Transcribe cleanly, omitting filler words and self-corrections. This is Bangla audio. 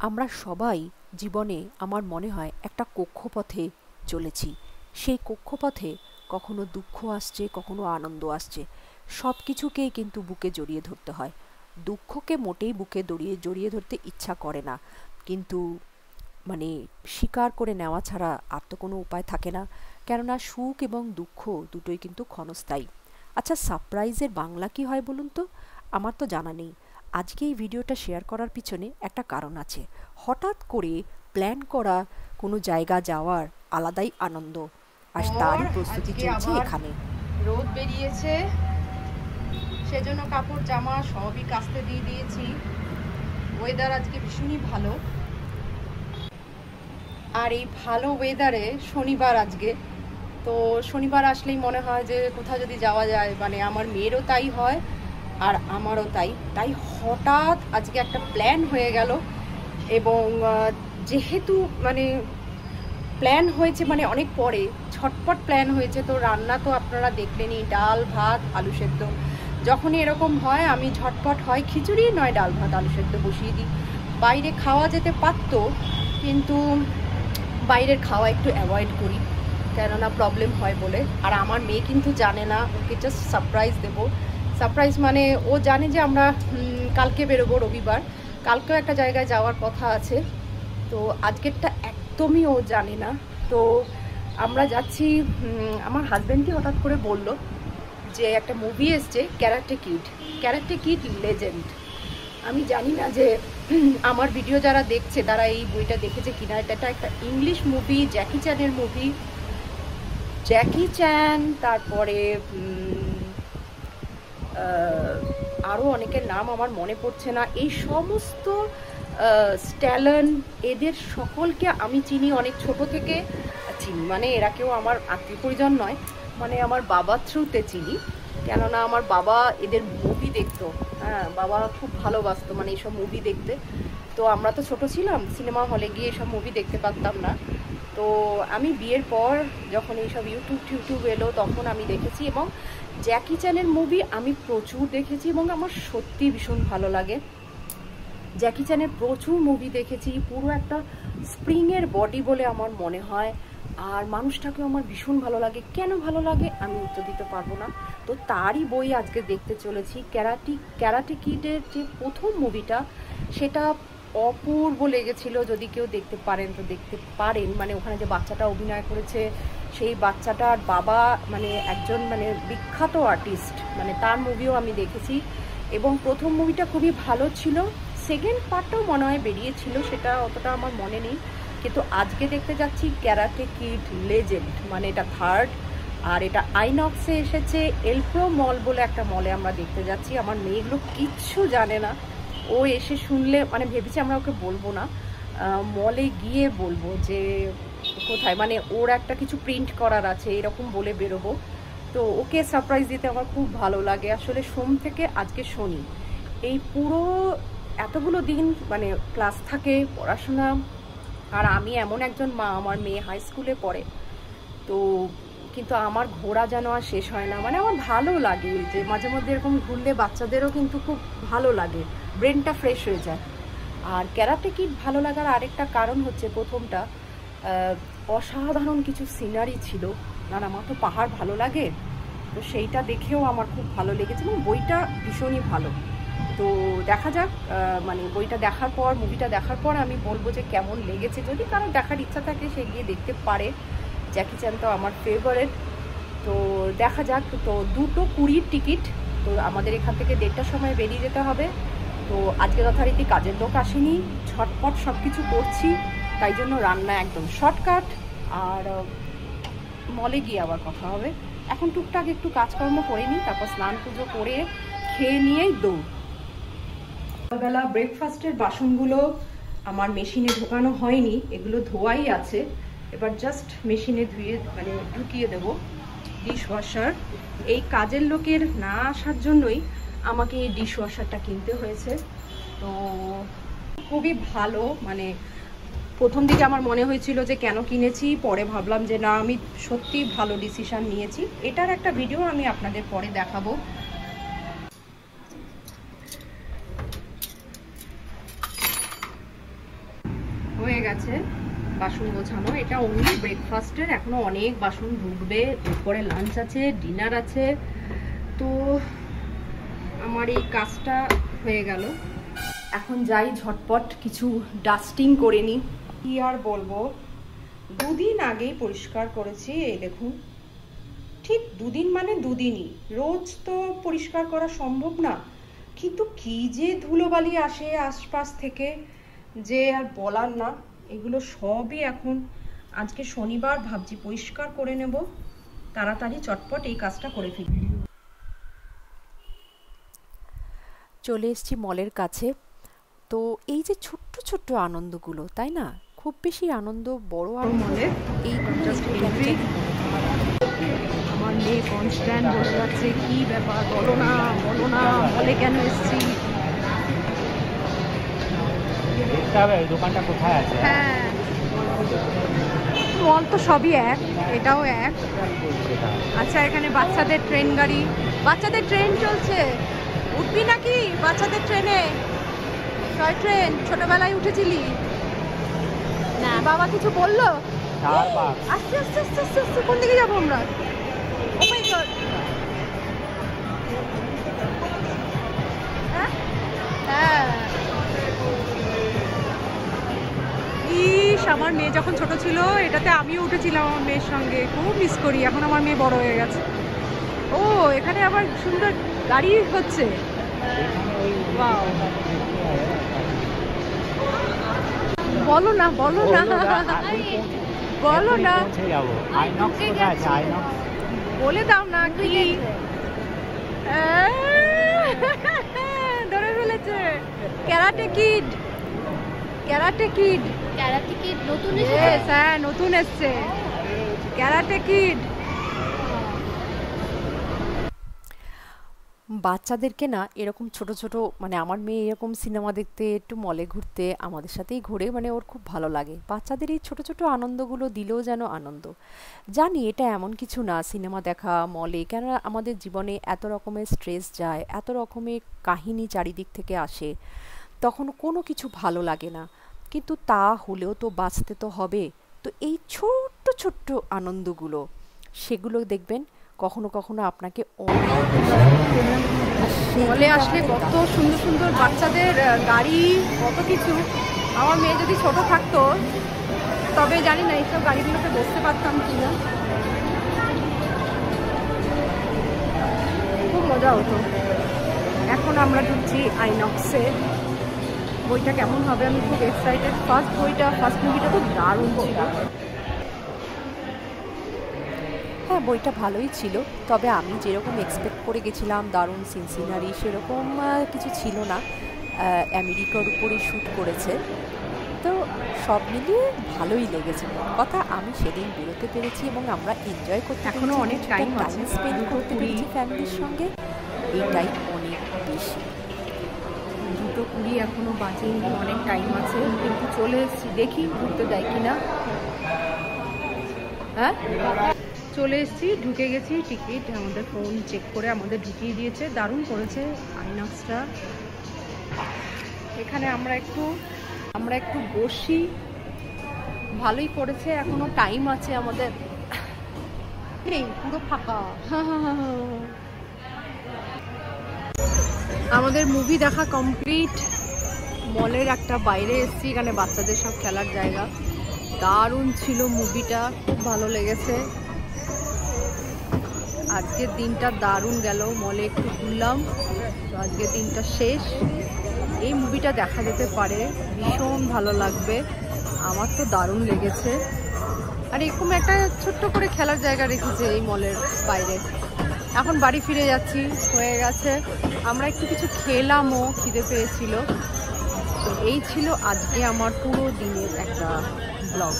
আমরা সবাই জীবনে আমার মনে হয় একটা কক্ষপথে চলেছি। সেই কক্ষপথে কখনো দুঃখ আসছে, কখনো আনন্দ আসছে। সব কিছুকেই কিন্তু বুকে জড়িয়ে ধরতে হয়। দুঃখকে মোটেই বুকে জড়িয়ে ধরতে ইচ্ছা করে না, কিন্তু মানে স্বীকার করে নেওয়া ছাড়া আর তো কোনো উপায় থাকে না। কেননা সুখ এবং দুঃখ দুটোই কিন্তু ক্ষণস্থায়ী। আচ্ছা, সারপ্রাইজের বাংলা কি হয় বলুন তো? আমার তো জানা নেই। আজকে এই ভিডিওটা শেয়ার করার পিছনে একটা কারণ আছে। হঠাৎ করে প্ল্যান করা কোনো জায়গা যাওয়ার আলাদাই আনন্দ, আর আর তারই প্রস্তুতি আজকে চলছে আবার এখানে। রোদ বেরিয়েছে, সেজন্য কাপড় জামা সবই কাচতে দিয়ে দিয়েছি। ওয়েদার আজকে ভীষণই ভালো। আর এই ভালো ওয়েদারে শনিবার আজকে, তো শনিবার আসলেই মনে হয় যে কোথাও যদি যাওয়া যায়, মানে আমার মেয়েরও তাই হয় আর আমারও তাই তাই হঠাৎ আজকে একটা প্ল্যান হয়ে গেল। এবং যেহেতু মানে প্ল্যান হয়েছে মানে অনেক পরে, ছটপট প্ল্যান হয়েছে, তো রান্না তো আপনারা দেখলেনই, ডাল ভাত আলু সেদ্ধ। যখনই এরকম হয় আমি ঝটপট হয় খিচুড়ি নয় ডাল ভাত আলু সেদ্ধ বসিয়ে দিই। বাইরে খাওয়া যেতে পারতো, কিন্তু বাইরের খাওয়া একটু অ্যাভয়েড করি, কেননা প্রবলেম হয় বলে। আর আমার মেয়ে কিন্তু জানে না, ওকে জাস্ট সারপ্রাইজ দেবো। সারপ্রাইজ মানে ও জানে যে আমরা কালকে বেরোবো, রবিবার, কালকেও একটা জায়গায় যাওয়ার কথা আছে, তো আজকেরটা একদমই ও জানে না। তো আমরা যাচ্ছি, আমার হাজব্যান্ডই হঠাৎ করে বলল যে একটা মুভি এসছে ক্যারাটে কিড লেজেন্ড। আমি জানি না যে আমার ভিডিও যারা দেখছে তারা এই বইটা দেখেছে কিনা। এটা একটা ইংলিশ মুভি, জ্যাকি চ্যানের মুভি। জ্যাকি চ্যান, তারপরে আরও অনেকের নাম আমার মনে পড়ছে না। এই সমস্ত স্ট্যালন, এদের সকলকে আমি চিনি অনেক ছোট থেকে। চিনি মানে এরা কেউ আমার আত্মীয় পরিজন নয়, মানে আমার বাবার থ্রুতে চিনি, কেননা আমার বাবা এদের মুভি দেখতো। হ্যাঁ, বাবা খুব ভালোবাসতো মানে এইসব মুভি দেখতে। তো আমরা তো ছোট ছিলাম, সিনেমা হলে গিয়ে এসব মুভি দেখতে পারতাম না। তো আমি বিয়ের পর যখন এইসব ইউটিউব এলো তখন আমি দেখেছি, এবং জ্যাকি চ্যানের মুভি আমি প্রচুর দেখেছি এবং আমার সত্যি ভীষণ ভালো লাগে। জ্যাকি চ্যানের প্রচুর মুভি দেখেছি। পুরো একটা স্প্রিংয়ের বডি বলে আমার মনে হয়, আর মানুষটাকে আমার ভীষণ ভালো লাগে। কেন ভালো লাগে আমি উত্তর দিতে পারবো না। তো তারই বই আজকে দেখতে চলেছি। ক্যারাটে কিডের যে প্রথম মুভিটা, সেটা অপূর্ব লেগেছিল। যদি কেউ দেখতে পারেন তো দেখতে পারেন। মানে ওখানে যে বাচ্চাটা অভিনয় করেছে, সেই বাচ্চাটার বাবা মানে একজন মানে বিখ্যাত আর্টিস্ট, মানে তার মুভিও আমি দেখেছি। এবং প্রথম মুভিটা খুবই ভালো ছিল। সেকেন্ড পার্টটাও মনে হয় বেরিয়েছিল, সেটা অতটা আমার মনে নেই। কিন্তু আজকে দেখতে যাচ্ছি ক্যারাটে কিড লেজেন্ড, মানে এটা থার্ড। আর এটা আইনক্সে এসেছে, এলপ্রো মল বলে একটা মলে আমরা দেখতে যাচ্ছি। আমার মেয়েগুলো কিচ্ছু জানে না, ও এসে শুনলে মানে ভেবেছি আমরা ওকে বলবো না, মলে গিয়ে বলবো যে কোথায়, মানে ওর একটা কিছু প্রিন্ট করার আছে এরকম বলে বেরোবো। তো ওকে সারপ্রাইজ দিতে আমার খুব ভালো লাগে। আসলে সোম থেকে আজকে শনি, এই পুরো এতগুলো দিন মানে ক্লাস থাকে, পড়াশোনা। আর আমি এমন একজন মা, আমার মেয়ে হাই স্কুলে পড়ে, তো কিন্তু আমার ঘোরা যেন আর শেষ হয় না। মানে আমার ভালো লাগে যে মাঝে মধ্যে এরকম ঘুরলে বাচ্চাদেরও কিন্তু খুব ভালো লাগে, ব্রেনটা ফ্রেশ হয়ে যায়। আর ক্যারাটে কিড ভালো লাগার আরেকটা কারণ হচ্ছে, প্রথমটা অসাধারণ কিছু সিনারি ছিল। আর আমার তো পাহাড় ভালো লাগে, তো সেইটা দেখেও আমার খুব ভালো লেগেছে, এবং বইটা ভীষণই ভালো। তো দেখা যাক, মানে বইটা দেখার পর, মুভিটা দেখার পর আমি বলবো যে কেমন লেগেছে। যদি কারো দেখার ইচ্ছা থাকে সে গিয়ে দেখতে পারে। জ্যাকি চ্যান তো আমার ফেভারিট। তো দেখা যাক। তো 2:20 টিকিট। তো আমাদের এখান থেকে 1:30টার সময় বেরিয়ে যেতে হবে। তো আজকে যথারীতি কাজের লোক আসেনি, ঝটপট সব কিছু করছি, তাই জন্য রান্না একদম শর্টকাট। আর মলে গিয়ে আবার কথা হবে। এখন টুকটাক একটু কাজকর্ম করে নিই, তারপর স্নান পুজো করে খেয়ে নিয়েই দৌড়। সকালবেলা ব্রেকফাস্টের বাসনগুলো আমার মেশিনে ঢোকানো হয়নি, এগুলো ধোয়াই আছে। এবার জাস্ট মেশিনে ধুয়ে মানে ঢুকিয়ে দেবো ডিশওয়াশার। এই কাজের লোকের না আসার জন্যই আমাকে এই ডিশওয়াশারটা কিনতে হয়েছে। তো খুবই ভালো। মানে প্রথম দিকে আমার মনে হয়েছিল যে কেন কিনেছি, পরে ভাবলাম যে না, আমি সত্যি ভালো ডিসিশন নিয়েছি। এটার একটা ভিডিও আমি আপনাদের পরে দেখাবো। গেছে বাসন গোছানো। এটা অনলি ব্রেকফাস্টের, এখনো অনেক বাসন ঢুকবে, এরপরে লাঞ্চ আছে, ডিনার আছে। তো আমার এই কাজটা হয়ে গেল। এখন যাই ঝটপট কিছু ডাস্টিং করে নিই। কি আর বলবো, দুদিন আগেই পরিষ্কার করেছি। এই দেখুন, ঠিক দুদিন মানে দুদিনই, রোজ তো পরিষ্কার করা সম্ভব না, কিন্তু কি যে ধুলোবালি আসে আশপাশ থেকে যে আর বলার না। এগুলো সবই এখন আজকে শনিবার, ভাবছি পরিষ্কার করে নেব, তাড়াতাড়ি চটপট এই কাজটা করে ফেলি। চলে এসেছি মলের কাছে। তো এই যে ছোট্ট ছোট্ট আনন্দগুলো, তাই না? খুব বেশি আনন্দ বড় মলে এইগুলো জাস্ট এন্ট্রি। আমার মেয়ে কনস্ট্যান্ট বলে যাচ্ছে, কি ব্যাপার বলো না বলো না, মলে কেন এসেছি। দোকানটা কোথায় আছে? হ্যাঁ, মল তো সবই এক, এটাও এক। আচ্ছা, এখানে বাচ্চাদের ট্রেন গাড়ি, বাচ্চাদের ট্রেন চলছে, উঠবি নাকি বাচ্চাদের ট্রেনে? টয় ট্রেন ছোটবেলায় উঠেছিলি না? বাবা কিছু বললো? আস্তে আস্তে আস্তে আস্তে আস্তে কোন দিকে যাবো আমরা? ও মাই গড, হ্যাঁ। ইস, আমার মেয়ে যখন ছোট ছিল এটাতে আমিও উঠেছিলাম আমার মেয়ের সঙ্গে, খুব মিস করি। এখন আমার মেয়ে বড় হয়ে গেছে। ও, এখানে আবার সুন্দর গাড়ি হচ্ছে। ওয়াও, বলো না বলো না বলো না, বলে দাও না কি। ধরে ফেলেছে। Karate kid, karate kid, karate kid নতুন এসেছে। হ্যাঁ, নতুন এসেছে ক্যারাটে কিড। বাচ্চাদেরকে না এরকম ছোট ছোট, মানে আমার মেয়ে এরকম সিনেমা দেখতে, একটু মলে ঘুরতে আমাদের সাথেই ঘুরে, মানে ওর খুব ভালো লাগে। বাচ্চাদের এই ছোট ছোট আনন্দগুলো দিলেও যেন আনন্দ। জানি এটা এমন কিছু না সিনেমা দেখা, মলে, কেন আমাদের জীবনে এত রকমের স্ট্রেস যায়, এত রকমের কাহিনী চারিদিক থেকে আসে, তখন কোনো কিছু ভালো লাগে না, কিন্তু তা হলেও তো বাঁচতে তো হবে। তো এই ছোট্ট ছোট্ট আনন্দগুলো, সেগুলো দেখবেন কখনো কখনো আপনাকে মলে আসলে কত সুন্দর সুন্দর বাচ্চাদের গাড়ি, কত কিছু। আমার মেয়ে যদি ছোট থাকতো তবে জানি না এইসব গাড়িগুলোতে বসতে পারতাম কিনা, খুব মজা হতো। এখন আমরা ঢুকছি আইনক্সে। বইটা কেমন হবে আমি খুব এক্সাইটেড। ফার্স্ট মুভিটা তো দারুণ ছিল। হ্যাঁ, বইটা ভালোই ছিল, তবে আমি যেরকম এক্সপেক্ট করে গেছিলাম দারুণ সিনসিনারি, সেরকম কিছু ছিল না। আমেরিকার উপরে শ্যুট করেছে, তো সব মিলিয়ে ভালোই লেগেছে। কথা, আমি সেদিন বেরোতে পেরেছি এবং আমরা এনজয় করতে, এখনো অনেক টাইম স্পেন্ড করতে পেরেছি ফ্যামিলির সঙ্গে, এইটাই অনেক বেশি। 2:20 এখনো বাজেনি, অনেক টাইম আছে, কিন্তু চলে এসেছি। দেখি ঘুরতে যাই কিনা। হ্যাঁ, চলে এসেছি, ঢুকে গেছি। টিকিট আমাদের ফোন চেক করে আমাদের ঢুকিয়ে দিয়েছে। দারুণ করেছে আইনক্সটা। এখানে আমরা একটু বসি, ভালোই করেছে। এখনো টাইম আছে আমাদের, নেই, পুরো ফাঁকা। আমাদের মুভি দেখা কমপ্লিট। মলের একটা বাইরে এসেছি, এখানে বাচ্চাদের সব খেলার জায়গা। দারুণ ছিল মুভিটা, খুব ভালো লেগেছে। আজকের দিনটা দারুণ গেল, মলে একটু ঘুরলাম। তো আজকের দিনটা শেষ। এই মুভিটা দেখা যেতে পারে, ভীষণ ভালো লাগবে। আমার তো দারুণ লেগেছে। আর এরকম একটা ছোট্ট করে খেলার জায়গা রেখেছে এই মলের বাইরে। এখন বাড়ি ফিরে যাচ্ছি, হয়ে গেছে। আমরা একটু কিছু খেলামও, খিদে পেয়েছিল। তো এই ছিল আজকে আমার পুরো দিনের একটা ব্লগ।